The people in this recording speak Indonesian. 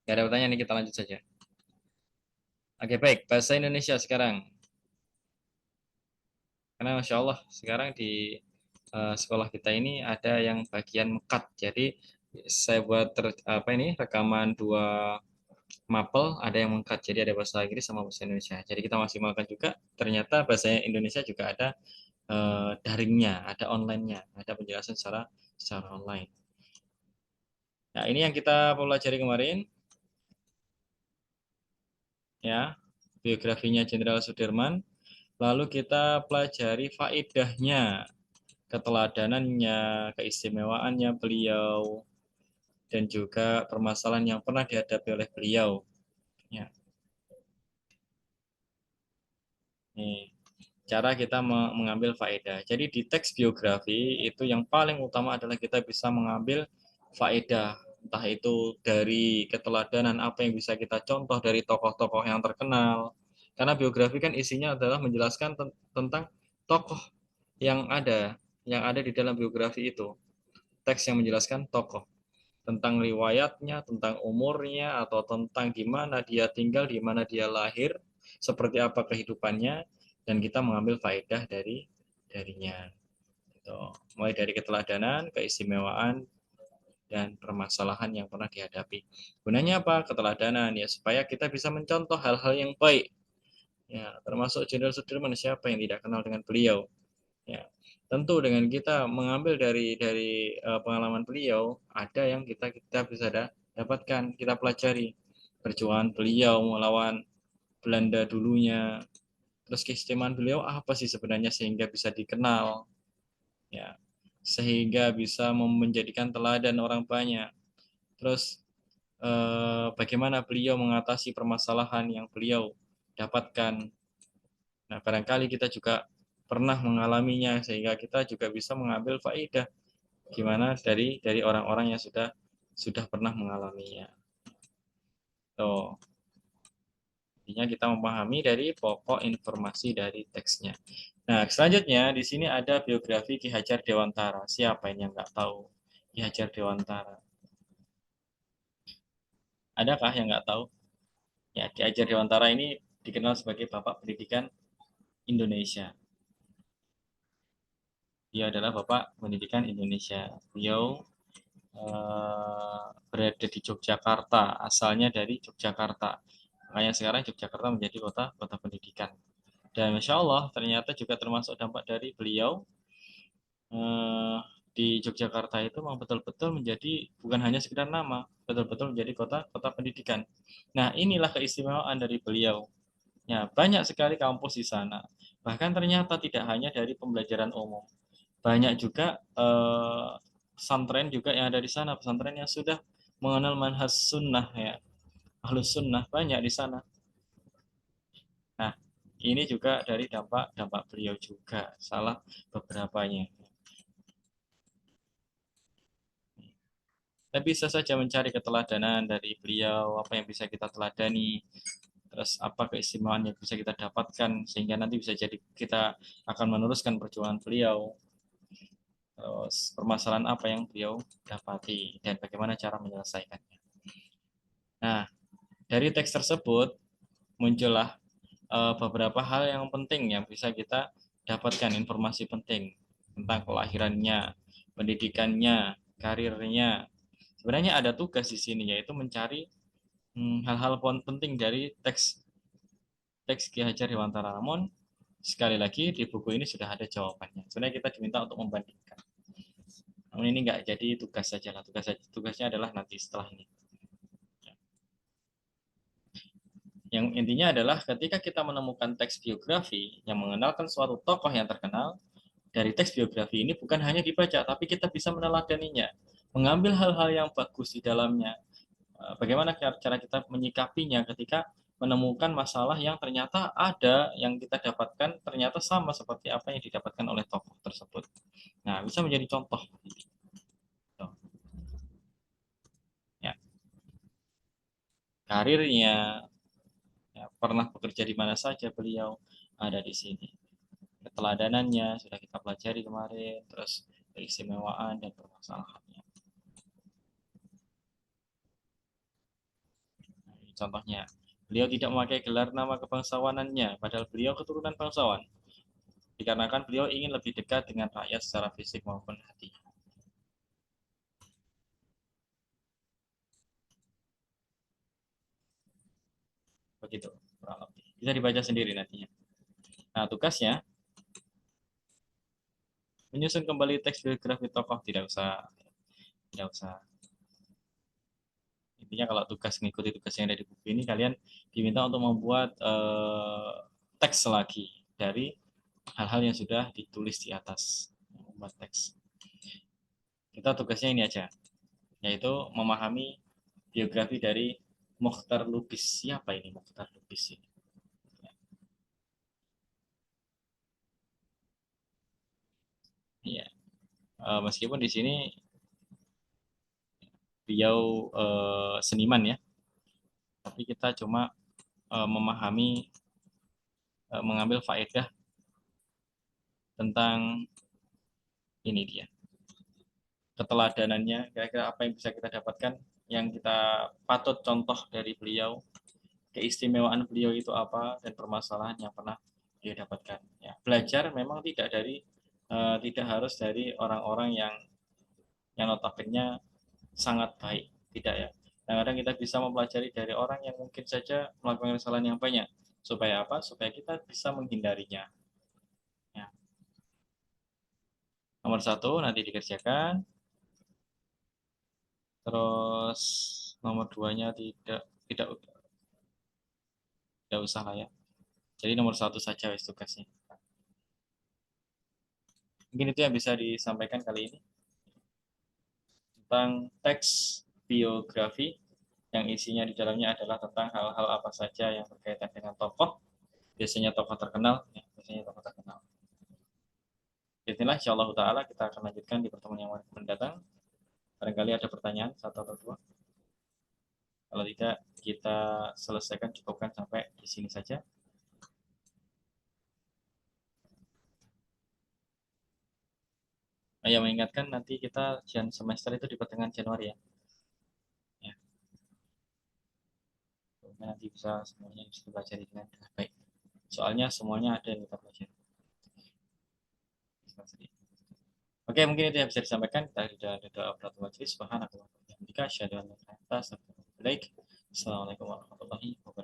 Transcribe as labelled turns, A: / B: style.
A: Gak ada pertanyaan nih, kita lanjut saja. Oke, baik. Bahasa Indonesia sekarang. Karena Masya Allah, sekarang di sekolah kita ini ada yang bagian mekat. Jadi, saya buat apa ini rekaman dua mapel, ada yang mekat. Jadi ada bahasa Inggris sama bahasa Indonesia. Jadi kita maksimalkan juga. Ternyata bahasa Indonesia juga ada daringnya, ada online-nya, ada penjelasan secara online. Nah, ini yang kita pelajari kemarin, ya, biografinya Jenderal Sudirman. Lalu kita pelajari faedahnya, keteladanannya, keistimewaannya beliau, dan juga permasalahan yang pernah dihadapi oleh beliau. Ya, nih, cara kita mengambil faedah. Jadi di teks biografi itu yang paling utama adalah kita bisa mengambil faedah, entah itu dari keteladanan apa yang bisa kita contoh dari tokoh-tokoh yang terkenal. Karena biografi kan isinya adalah menjelaskan tentang tokoh yang ada di dalam biografi itu. Teks yang menjelaskan tokoh, tentang riwayatnya, tentang umurnya, atau tentang di mana dia tinggal, di mana dia lahir, seperti apa kehidupannya, dan kita mengambil faedah darinya. Gitu. Mulai dari keteladanan, keistimewaan, dan permasalahan yang pernah dihadapi. Gunanya apa? Keteladanan ya supaya kita bisa mencontoh hal-hal yang baik. Ya, termasuk Jenderal Sudirman, siapa yang tidak kenal dengan beliau? Ya, tentu dengan kita mengambil dari pengalaman beliau, ada yang kita bisa dapatkan, kita pelajari perjuangan beliau melawan Belanda dulunya, terus keistimewaan beliau apa sih sebenarnya sehingga bisa dikenal, ya, sehingga bisa menjadikan teladan orang banyak. Terus bagaimana beliau mengatasi permasalahan yang beliau dapatkan. Nah, barangkali kita juga pernah mengalaminya sehingga kita juga bisa mengambil faedah gimana dari orang-orang yang sudah pernah mengalaminya. Tuh, intinya kita memahami dari pokok informasi dari teksnya. Nah, selanjutnya di sini ada biografi Ki Hajar Dewantara. Siapa ini yang nggak tahu Ki Hajar Dewantara? Adakah yang nggak tahu? Ya, Ki Hajar Dewantara ini dikenal sebagai Bapak Pendidikan Indonesia. Dia adalah Bapak Pendidikan Indonesia. Beliau berada di Yogyakarta, asalnya dari Yogyakarta. Makanya sekarang Yogyakarta menjadi kota kota pendidikan. Dan Masya Allah ternyata juga termasuk dampak dari beliau eh, di Yogyakarta itu memang betul-betul menjadi bukan hanya sekedar nama, betul-betul menjadi kota kota pendidikan. Nah, inilah keistimewaan dari beliau. Ya, banyak sekali kampus di sana. Bahkan ternyata tidak hanya dari pembelajaran umum. Banyak juga pesantren juga yang ada di sana, pesantren yang sudah mengenal manhaj sunnah ya, ahlus sunnah banyak di sana. Nah, ini juga dari dampak beliau juga, salah beberapanya. Kita bisa saja mencari keteladanan dari beliau, apa yang bisa kita teladani, terus apa keistimewaan yang bisa kita dapatkan, sehingga nanti bisa jadi kita akan meneruskan perjuangan beliau, terus permasalahan apa yang beliau dapati, dan bagaimana cara menyelesaikannya. Nah, dari teks tersebut muncullah beberapa hal yang penting yang bisa kita dapatkan informasi penting tentang kelahirannya, pendidikannya, karirnya. Sebenarnya ada tugas di sini yaitu mencari hal-hal penting dari teks teks Ki Hajar Dewantara. Namun sekali lagi di buku ini sudah ada jawabannya. Sebenarnya kita diminta untuk membandingkan. Namun ini nggak jadi tugas saja lah. Tugasnya adalah nanti setelah ini. Yang intinya adalah ketika kita menemukan teks biografi yang mengenalkan suatu tokoh yang terkenal, dari teks biografi ini bukan hanya dibaca, tapi kita bisa meneladaninya, mengambil hal-hal yang bagus di dalamnya. Bagaimana cara kita menyikapinya ketika menemukan masalah yang ternyata ada, yang kita dapatkan ternyata sama seperti apa yang didapatkan oleh tokoh tersebut. Nah, bisa menjadi contoh. Ya, karirnya, ya, pernah bekerja di mana saja beliau ada di sini. Keteladanannya sudah kita pelajari kemarin, terus keistimewaan dan permasalahannya. Contohnya, beliau tidak memakai gelar nama kebangsawanannya, padahal beliau keturunan bangsawan. Dikarenakan beliau ingin lebih dekat dengan rakyat secara fisik maupun hati. Begitu, kurang lebih. Bisa dibaca sendiri nantinya. Nah, tugasnya menyusun kembali teks biografi tokoh, tidak usah. Intinya kalau tugas mengikuti tugas yang ada di buku ini, kalian diminta untuk membuat teks lagi dari hal-hal yang sudah ditulis di atas. Membuat teks. Kita tugasnya ini aja, yaitu memahami biografi dari Mokhtar Lubis. Siapa ini Mokhtar Lubis ini? Iya, meskipun di sini beliau seniman ya, tapi kita cuma memahami, mengambil faedah tentang ini dia, keteladanannya, kira-kira apa yang bisa kita dapatkan, yang kita patut contoh dari beliau, keistimewaan beliau itu apa, dan permasalahan yang pernah dia dapatkan. Ya, belajar memang tidak harus dari orang-orang yang notabene sangat baik, tidak ya. Kadang-kadang kita bisa mempelajari dari orang yang mungkin saja melakukan kesalahan yang banyak. Supaya apa? Supaya kita bisa menghindarinya. Ya. Nomor satu nanti dikerjakan. Terus nomor duanya tidak tidak usah lah ya. Jadi nomor satu saja wis tugasnya. Mungkin itu yang bisa disampaikan kali ini tentang teks biografi yang isinya di dalamnya adalah tentang hal-hal apa saja yang berkaitan dengan tokoh, biasanya tokoh terkenal, ya, biasanya tokoh terkenal. Bismillah, insyaallah ta'ala kita akan lanjutkan di pertemuan yang mendatang. Barangkali ada pertanyaan satu atau dua. Kalau tidak, kita selesaikan, cukupkan sampai di sini saja. Yang mengingatkan nanti kita semester itu di pertengahan Januari ya. Ya, nanti bisa semuanya bisa dipelajari dengan baik. Soalnya semuanya ada yang kita pelajari. Oke, mungkin itu yang bisa disampaikan. Kita sudah ada doa Pratul Majlis. Subhanakallah. Assalamualaikum warahmatullahi wabarakatuh.